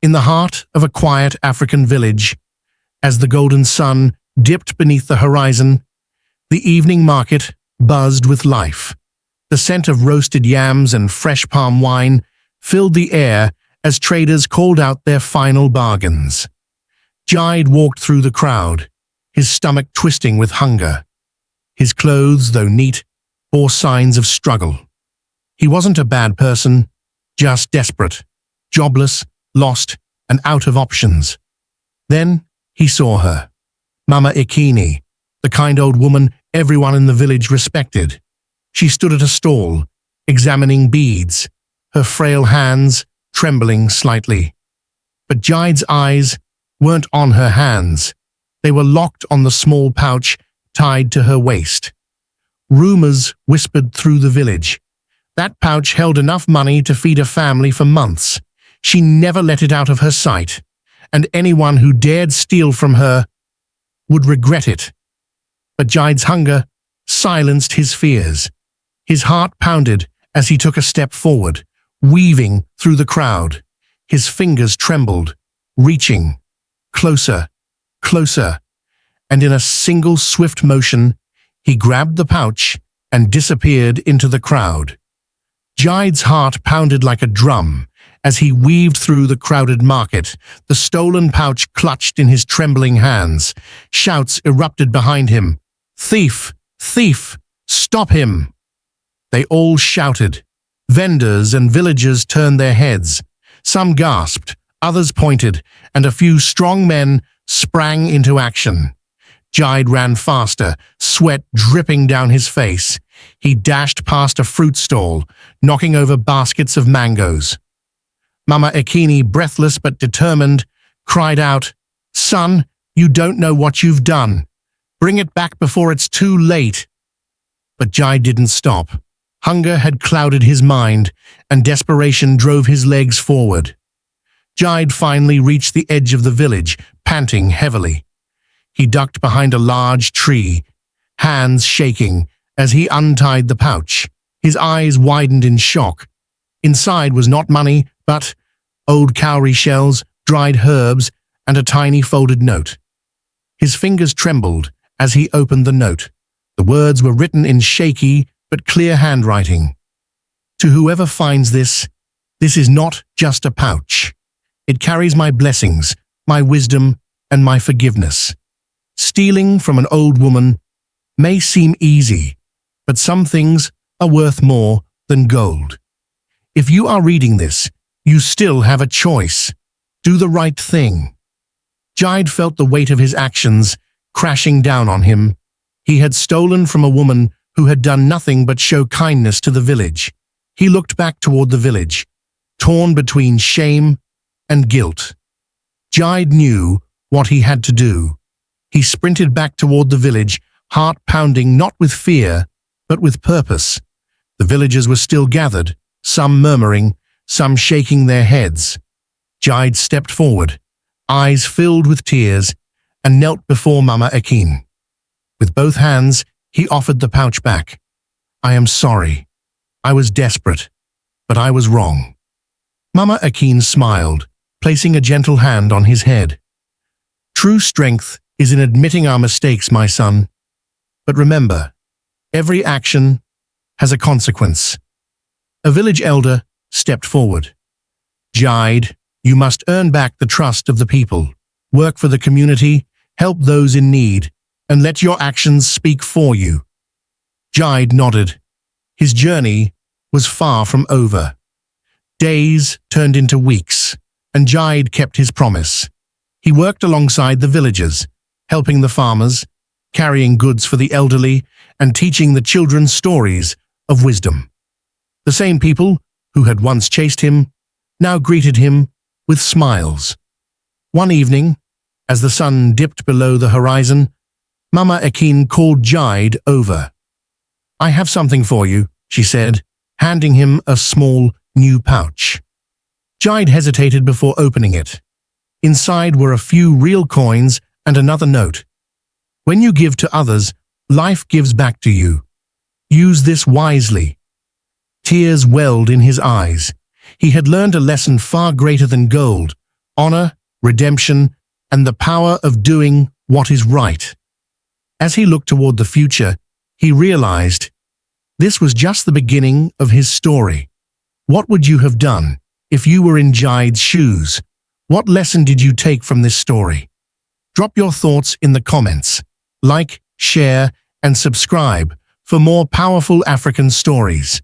in the heart of a quiet African village. As the golden sun dipped beneath the horizon, the evening market buzzed with life. The scent of roasted yams and fresh palm wine filled the air as traders called out their final bargains. Jide walked through the crowd, his stomach twisting with hunger. His clothes, though neat, bore signs of struggle. He wasn't a bad person, just desperate, jobless, lost, and out of options. Then he saw her, Mama Ekene, the kind old woman everyone in the village respected. She stood at a stall, examining beads, her frail hands trembling slightly. But Jide's eyes weren't on her hands. They were locked on the small pouch tied to her waist. Rumors whispered through the village. That pouch held enough money to feed a family for months. She never let it out of her sight, and anyone who dared steal from her would regret it. But Jide's hunger silenced his fears. His heart pounded as he took a step forward, weaving through the crowd. His fingers trembled, reaching closer, closer, and in a single swift motion, he grabbed the pouch and disappeared into the crowd. Jide's heart pounded like a drum as he weaved through the crowded market, the stolen pouch clutched in his trembling hands. Shouts erupted behind him. "Thief! Thief! Stop him!" They all shouted. Vendors and villagers turned their heads. Some gasped, others pointed, and a few strong men sprang into action. Jide ran faster, sweat dripping down his face. He dashed past a fruit stall, knocking over baskets of mangoes. Mama Ekene, breathless but determined, cried out, "Son, you don't know what you've done. Bring it back before it's too late." But Jide didn't stop. Hunger had clouded his mind, and desperation drove his legs forward. Jide finally reached the edge of the village, panting heavily. He ducked behind a large tree, hands shaking as he untied the pouch. His eyes widened in shock. Inside was not money, but old cowrie shells, dried herbs, and a tiny folded note. His fingers trembled as he opened the note. The words were written in shaky but clear handwriting. "To whoever finds this, this is not just a pouch. It carries my blessings, my wisdom, and my forgiveness. Stealing from an old woman may seem easy, but some things are worth more than gold. If you are reading this, you still have a choice. Do the right thing." Jide felt the weight of his actions crashing down on him. He had stolen from a woman who had done nothing but show kindness to the village. He looked back toward the village, torn between shame and guilt. Jide knew what he had to do. He sprinted back toward the village, heart pounding not with fear, but with purpose. The villagers were still gathered, some murmuring, some shaking their heads. Jide stepped forward, eyes filled with tears, and knelt before Mama Ekene. With both hands, he offered the pouch back. "I am sorry. I was desperate, but I was wrong." Mama Ekene smiled, placing a gentle hand on his head. "True strength is in admitting our mistakes, my son. But remember, every action has a consequence." A village elder stepped forward. "Jide, you must earn back the trust of the people. Work for the community, help those in need, and let your actions speak for you." Jide nodded. His journey was far from over. Days turned into weeks, and Jide kept his promise. He worked alongside the villagers, helping the farmers, carrying goods for the elderly, and teaching the children stories of wisdom. The same people who had once chased him now greeted him with smiles. One evening, as the sun dipped below the horizon, Mama Ekene called Jide over. "I have something for you," she said, handing him a small, new pouch. Jide hesitated before opening it. Inside were a few real coins and another note. "When you give to others, life gives back to you. Use this wisely." Tears welled in his eyes. He had learned a lesson far greater than gold. honor, redemption, and the power of doing what is right. As he looked toward the future, he realized this was just the beginning of his story. What would you have done if you were in Jide's shoes? What lesson did you take from this story? Drop your thoughts in the comments. Like, share, and subscribe for more powerful African stories.